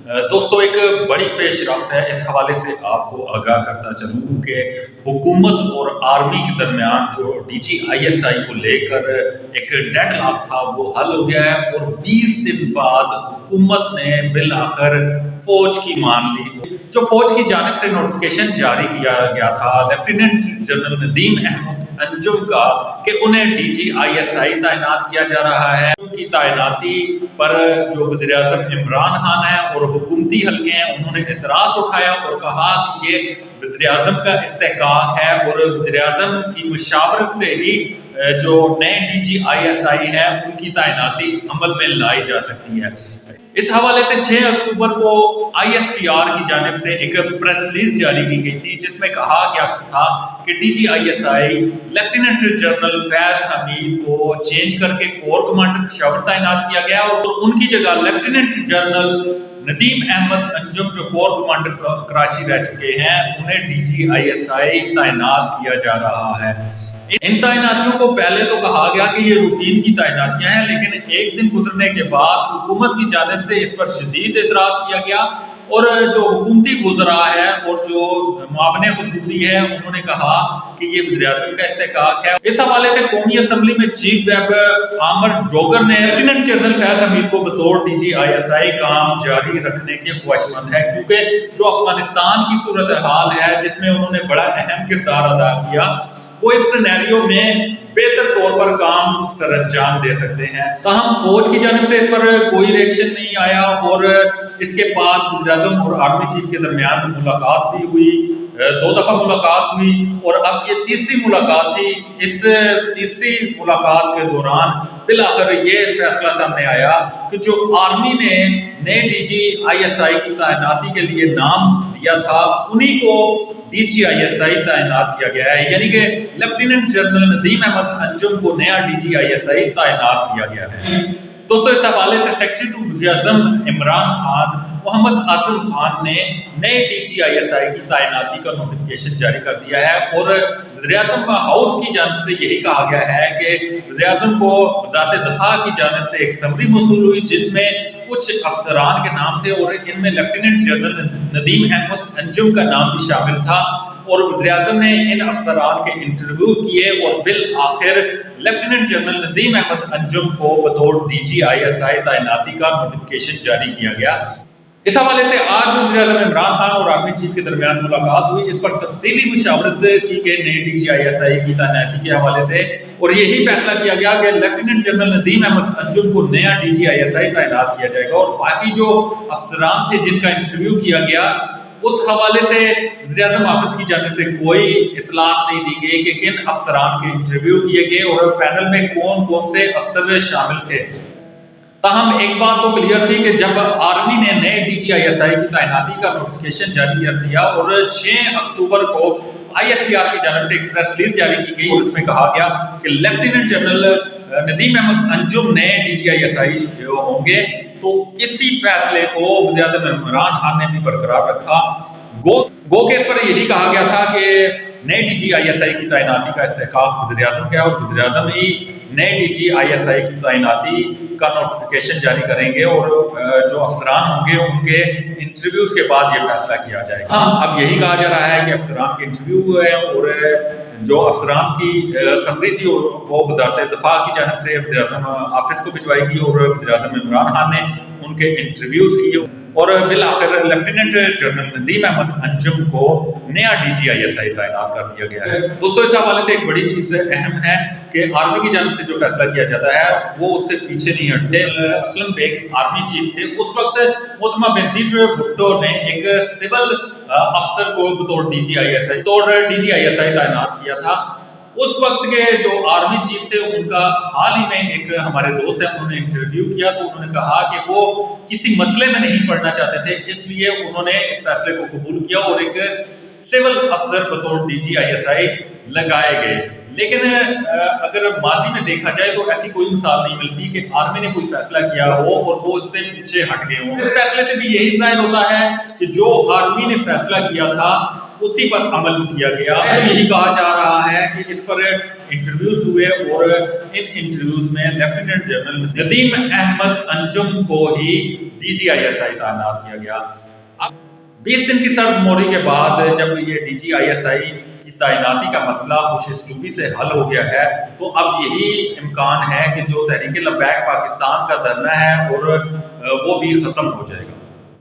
دوستو ایک بڑی پیش رفت ہے، اس حوالے سے آپ کو آگاہ کرتا چلوں کہ حکومت اور آرمی کے درمیان جو ڈی جی آئی ایس آئی کو لے کر ایک ڈیڈ لاک تھا وہ حل ہو گیا ہے، اور 20 دن بعد حکومت نے بالآخر فوج کی مان لی۔ جو فوج کی جانب سے نوٹیفیکیشن جاری کیا گیا تھا لیفٹیننٹ جنرل ندیم احمد انجم کا کہ انہیں ڈی جی آئی ایس آئی تعینات کیا جا رہا ہے، ان کی تعیناتی پر جو وزیر اعظم عمران خان ہیں اور حکومتی حلقے ہیں انہوں نے اعتراض اٹھایا اور کہا کہ یہ وزیر اعظم کا استحقاق ہے اور وزیر اعظم کی مشاورت سے ہی جو نئے ڈی جی آئی ایس آئی ہے ان کی تعیناتی عمل میں لائی جا سکتی ہے۔ اس حوالے سے 6 اکتوبر کو آئی ایس پی آر کی جانب سے ایک پریس ریلیز جاری کی گئی تھی جس میں کہا گیا تھا کہ D G I S I lieutenant general Faiz Hameed کو چینج کر کے کور کمانڈر پشاور تعینات کیا گیا اور ان کی جگہ لیفٹیننٹ جنرل ندیم احمد انجم جو کور کمانڈر کراچی رہ چکے ہیں انہیں ڈی جی آئی ایس آئی تعینات کیا جا رہا ہے۔ ان تعیناتیوں کو پہلے تو کہا گیا کہ یہ روٹین کی تعیناتیاں ہیں، لیکن ایک دن گزرنے کے بعد حکومت کی جانب سے اس پر شدید اعتراض کیا گیا اور جو حکومتی وزراء ہے اور جو معاون خصوصی ہے انہوں نے کہا کہ یہ وزیر اعظم کا استحقاق ہے۔ اس حوالے سے قومی اسمبلی میں چیف ویب عامر ڈوگر نے لیفٹیننٹ جنرل فیض حمید کو بطور ڈی جی آئی ایس آئی کام جاری رکھنے کے خواہشمند ہے، کیونکہ جو افغانستان کی صورتحال ہے جس میں انہوں نے بڑا اہم کردار ادا کیا وہ اس سینیریو میں بہتر طور پر کام سر انجام دے سکتے ہیں۔ تاہم فوج کی جانب سے اس پر کوئی ریئیکشن نہیں آیا اور اس کے بعد وزیر اعظم اور آرمی چیف کے درمیان ملاقات بھی ہوئی، 2 دفعہ ملاقات ہوئی اور اب یہ تیسری ملاقات تھی۔ اس تیسری ملاقات کے دوران بالآخر یہ فیصلہ سامنے آیا کہ جو آرمی نے نئے ڈی جی آئی ایس آئی کی تعیناتی کے لیے نام دیا تھا انہی کو ڈی جی آئی ایس آئی تعینات کیا گیا ہے، یعنی کہ لیفٹیننٹ جنرل ندیم احمد انجم کو نیا ڈی جی آئی ایس آئی تعینات کیا گیا ہے۔ دوستو اس حوالے سے سیکریٹری ٹو وزیر اعظم عمران خان محمد عادل خان نے نئے ڈی جی آئی ایس آئی کی تعیناتی کا نوٹیفیکیشن جاری کر دیا ہے اور وزیر اعظم ہاؤس کی جانب سے یہی کہا گیا ہے کہ وزیر اعظم کو وزارت دفاع کی جانب سے ایک سمری موصول ہوئی جس میں کچھ افسران کے نام تھے اور ان میں لیفٹیننٹ جنرل ندیم احمد انجم کا نام بھی شامل تھا اور وزیر اعظم نے ان افسران کے انٹرویو کیے اور بالآخر لیفٹیننٹ جنرل ندیم احمد انجم کو بطور ڈی جی آئی ایس آئی تعیناتی کا نوٹیفیکیشن جاری کیا گیا۔ اس حوالے سے آج وزیر اعظم عمران خان اور آرمی چیف کے درمیان ملاقات ہوئی، اس پر تفصیلی مشاورت کی گئی نئی ڈی جی آئی ایس آئی کی تعیناتی کے حوالے سے اور یہی فیصلہ کیا گیا کہ لیفٹیننٹ جنرل ندیم احمد انجم کو نیا ڈی جی آئی ایس آئی تعینات کیا جائے گا اور باقی جو افسران تھے جن کا انٹرویو کیا گیا اس حوالے سے وزیر اعظم آفس کی جانب سے کوئی اطلاعات نہیں دی گئی کہ کن افسران کے انٹرویو کیے گئے اور پینل میں کون کون سے افسر شامل تھے۔ تاہم ایک بات تو کلیئر تھی کہ جب آرمی نے نئے ڈی جی آئی ایس آئی کی تعیناتی کا نوٹیفیکیشن جاری کر دیا اور 6 اکتوبر کو آئی ایس پی آر کی جانب سے ایک پریس ریلیز جاری کی گئی جس میں کہا گیا کہ لیفٹیننٹ جنرل ندیم احمد انجم نئے ڈی جی آئی ایس آئی ہوں گے، تو اسی فیصلے کو وزیر اعظم عمران خان نے بھی برقرار رکھا۔ گو کے اس پر یہی کہا گیا تھا کہ نئے ڈی جی آئی ایس آئی کی تعیناتی کا استحقاق وزیر اعظم کا ہے اور وزیر اعظم ہی نئے ڈی جی آئی ایس آئی کی تعیناتی کا نوٹیفیکیشن جاری کریں گے اور جو افسران ہوں گے ان کے انٹرویوز کے بعد یہ فیصلہ کیا جائے گا۔ اب یہی کہا جا رہا ہے کہ افسران کے انٹرویو ہوئے اور جو افسران کی سمری تھی وہ وزارت دفاع کی جانب سے وزیر اعظم آفس کو بھجوائی گئی اور وزیر اعظم عمران خان نے ان کے انٹرویوز کیے اور بالآخر لیفٹیننٹ جنرل ندیم احمد انجم کو نیا ڈی جی آئی ایس آئی تعینات کر دیا گیا ہے۔ دوستو اس حوالے سے ایک بڑی چیز اہم ہے کہ آرمی کی جانب سے جو فیصلہ کیا جاتا ہے وہ اس سے پیچھے نہیں ہٹتے۔ اسلم بیگ آرمی چیف تھے، اس وقت محترمہ بینظیر بھٹو نے ایک سول افسر کو بطور ڈی جی آئی ایس آئی تعینات کیا تھا۔ اس وقت کے جو آرمی چیف تھے ان کا حال ہی میں ایک ہمارے دوست ہیں انہوں نے انٹرویو کیا تو انہوں نے کہا کہ وہ کسی مسئلے میں نہیں پڑنا چاہتے تھے، اس لیے انہوں نے اس فیصلے کو قبول کیا اور ایک سول افسر بطور ڈی جی آئی ایس آئی لگائے گئے۔ لیکن اگر ماضی میں دیکھا جائے تو ایسی کوئی مثال نہیں ملتی کہ آرمی نے کوئی فیصلہ کیا ہو اور وہ اس سے پیچھے ہٹ گئے ہوں۔ اس فیصلے سے بھی یہی ظاہر ہوتا ہے کہ جو آرمی نے فیصلہ کیا تھا اسی پر عمل کیا گیا۔ تو یہی کہا جا رہا ہے کہ اس پر انٹرویوز ہوئے اور ان انٹرویوز میں لیفٹیننٹ جنرل ندیم احمد انجم کو ہی DGISI تعینات کیا گیا۔ اب 20 دن کی سرد موری کے بعد جب یہ DGISI کی تعیناتی کا مسئلہ خوش اسلوبی سے حل ہو گیا ہے تو اب یہی امکان ہے کہ جو تحریک لبیک پاکستان کا دھرنا ہے اور وہ بھی ختم ہو جائے گا۔